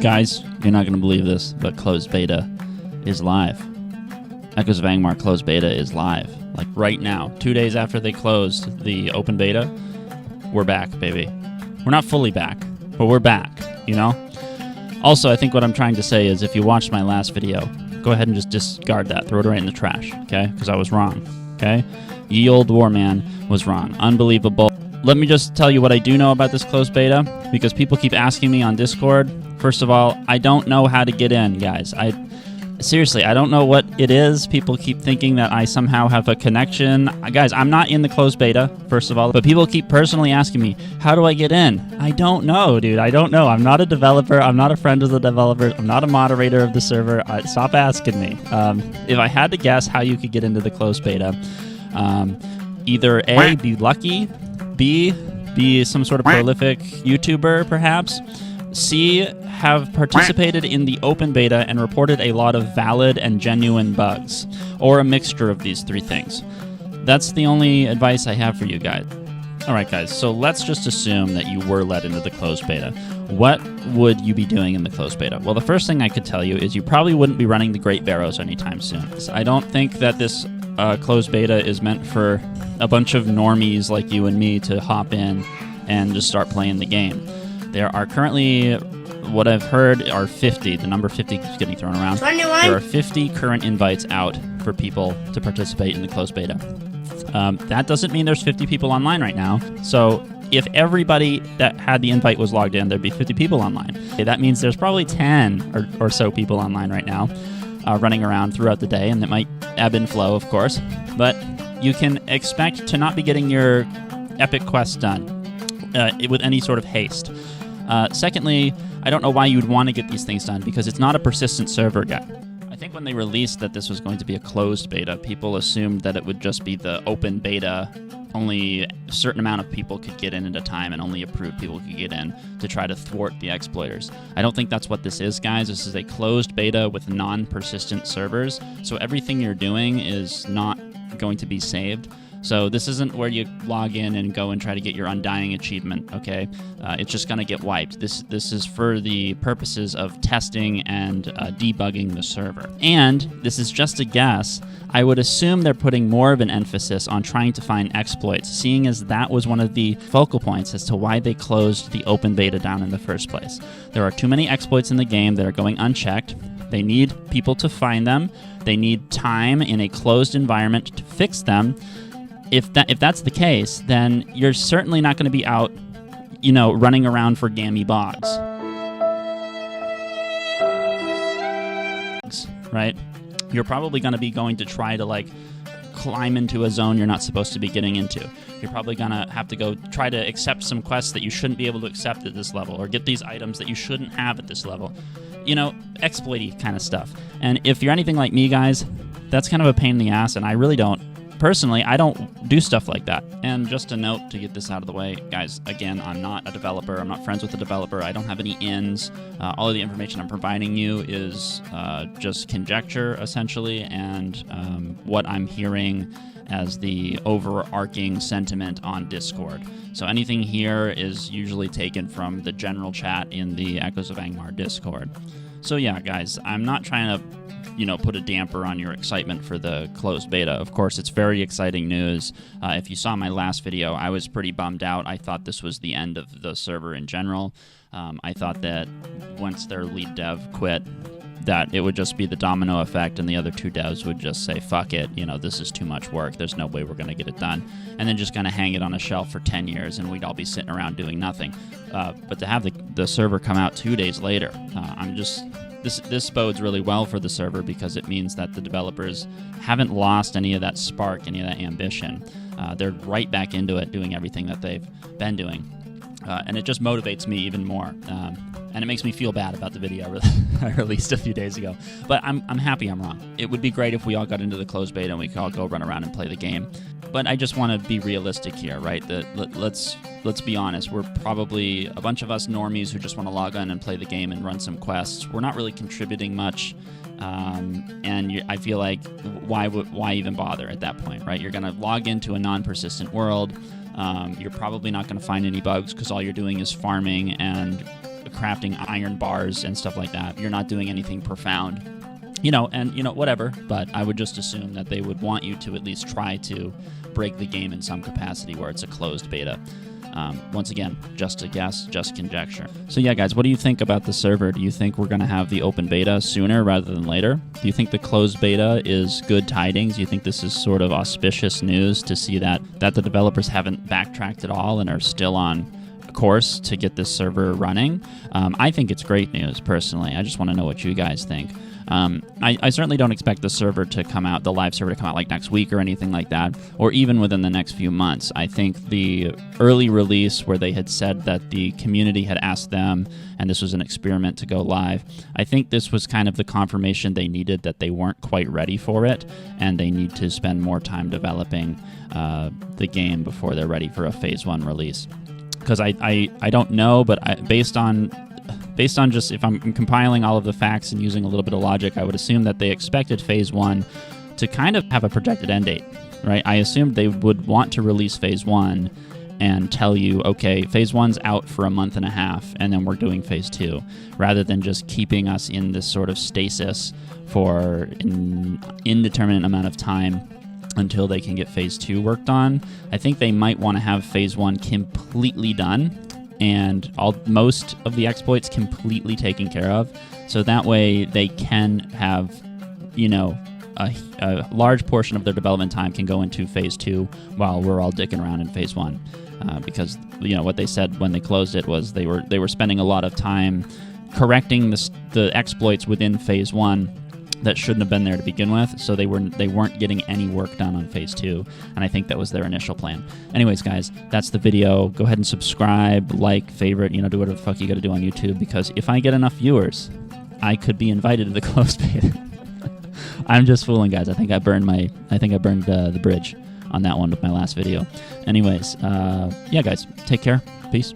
Guys, you're not going to believe this, but closed beta is live. Echoes of Angmar closed beta is live. Like right now, 2 days after they closed the open beta, we're back, baby. We're not fully back, but we're back, you know? Also, I think what I'm trying to say is if you watched my last video, go ahead and just discard that. Throw it right in the trash, okay? Because I was wrong, okay? Ye Old War Man was wrong. Unbelievable. Let me just tell you what I do know about this closed beta, because people keep asking me on Discord. First of all, I don't know how to get in, guys. Seriously, I don't know what it is. People keep thinking that I somehow have a connection. Guys, I'm not in the closed beta, first of all, but people keep personally asking me, how do I get in? I don't know, dude. I don't know. I'm not a developer. I'm not a friend of the developers. I'm not a moderator of the server. Stop asking me. If I had to guess how you could get into the closed beta, either A, be lucky, B, be some sort of prolific YouTuber, perhaps, C, have participated in the open beta and reported a lot of valid and genuine bugs, or a mixture of these three things. That's the only advice I have for you guys. Alright guys, so let's just assume that you were let into the closed beta. What would you be doing in the closed beta? Well, the first thing I could tell you is you probably wouldn't be running the Great Barrows anytime soon. I don't think that this closed beta is meant for a bunch of normies like you and me to hop in and just start playing the game. There are currently, what I've heard, are 50. The number 50 keeps getting thrown around. 21? There are 50 current invites out for people to participate in the closed beta. That doesn't mean there's 50 people online right now. So if everybody that had the invite was logged in, there'd be 50 people online. Okay, that means there's probably 10 or so people online right now running around throughout the day, and it might ebb and flow, of course. But you can expect to not be getting your epic quests done with any sort of haste. Secondly, I don't know why you'd want to get these things done, because it's not a persistent server, guy. I think when they released that this was going to be a closed beta, people assumed that it would just be the open beta, only a certain amount of people could get in at a time, and only approved people could get in to try to thwart the exploiters. I don't think that's what this is, guys. This is a closed beta with non-persistent servers, so everything you're doing is not going to be saved. So this isn't where you log in and go and try to get your Undying achievement, okay? It's just going to get wiped. This is for the purposes of testing and debugging the server. And this is just a guess. I would assume they're putting more of an emphasis on trying to find exploits, seeing as that was one of the focal points as to why they closed the open beta down in the first place. There are too many exploits in the game that are going unchecked. They need people to find them. They need time in a closed environment to fix them. If that's the case, then you're certainly not going to be out, you know, running around for gammy bogs. Right? You're probably going to be going to try to, like, climb into a zone you're not supposed to be getting into. You're probably going to have to go try to accept some quests that you shouldn't be able to accept at this level, or get these items that you shouldn't have at this level. You know, exploity kind of stuff. And if you're anything like me, guys, that's kind of a pain in the ass, and I really don't. Personally, I don't do stuff like that. And just a note to get this out of the way, guys, again, I'm not a developer. I'm not friends with a developer. I don't have any ins. All of the information I'm providing you is just conjecture, essentially, and what I'm hearing as the overarching sentiment on Discord. So anything here is usually taken from the general chat in the Echoes of Angmar Discord. So yeah, guys, I'm not trying to, you know, put a damper on your excitement for the closed beta. Of course, it's very exciting news. If you saw my last video, I was pretty bummed out. I thought this was the end of the server in general. I thought that once their lead dev quit, that it would just be the domino effect and the other two devs would just say, fuck it, you know, this is too much work, there's no way we're going to get it done, and then just kind of hang it on a shelf for 10 years and we'd all be sitting around doing nothing. But to have the server come out 2 days later, this bodes really well for the server, because it means that the developers haven't lost any of that spark, any of that ambition. They're right back into it, doing everything that they've been doing. And it just motivates me even more. And it makes me feel bad about the video I released a few days ago. But I'm happy I'm wrong. It would be great if we all got into the closed beta and we could all go run around and play the game. But I just want to be realistic here, right? Let's be honest. We're probably a bunch of us normies who just want to log on and play the game and run some quests. We're not really contributing much. And I feel like why even bother at that point, right? You're going to log into a non-persistent world. You're probably not going to find any bugs because all you're doing is farming and crafting iron bars and stuff like that. You're not doing anything profound. Whatever, but I would just assume that they would want you to at least try to break the game in some capacity where it's a closed beta. Once again, just a guess, just conjecture. So yeah, guys, what do you think about the server? Do you think we're going to have the open beta sooner rather than later? Do you think the closed beta is good tidings? Do you think this is sort of auspicious news to see that the developers haven't backtracked at all and are still on course to get this server running? I think it's great news, personally. I just want to know what you guys think. I certainly don't expect the live server to come out like next week or anything like that, or even within the next few months. I think the early release where they had said that the community had asked them, and this was an experiment to go live, I think this was kind of the confirmation they needed that they weren't quite ready for it, and they need to spend more time developing the game before they're ready for a Phase 1 release. Because I don't know, but based on just if I'm compiling all of the facts and using a little bit of logic, I would assume that they expected Phase 1 to kind of have a projected end date, right? I assumed they would want to release Phase 1 and tell you, okay, Phase 1's out for a month and a half, and then we're doing Phase 2, rather than just keeping us in this sort of stasis for an indeterminate amount of time until they can get Phase 2 worked on. I think they might want to have Phase 1 completely done and most of the exploits completely taken care of, so that way they can have, a large portion of their development time can go into Phase 2 while we're all dicking around in Phase 1. Because what they said when they closed it was they were spending a lot of time correcting the exploits within Phase 1 that shouldn't have been there to begin with, so they weren't getting any work done on Phase 2, and I think that was their initial plan. Anyways, guys, that's the video. Go ahead and subscribe, like, favorite, do whatever the fuck you gotta do on YouTube, because if I get enough viewers, I could be invited to the closed beta. I'm just fooling, guys. I think I burned the bridge on that one with my last video. Anyways, yeah, guys, take care. Peace.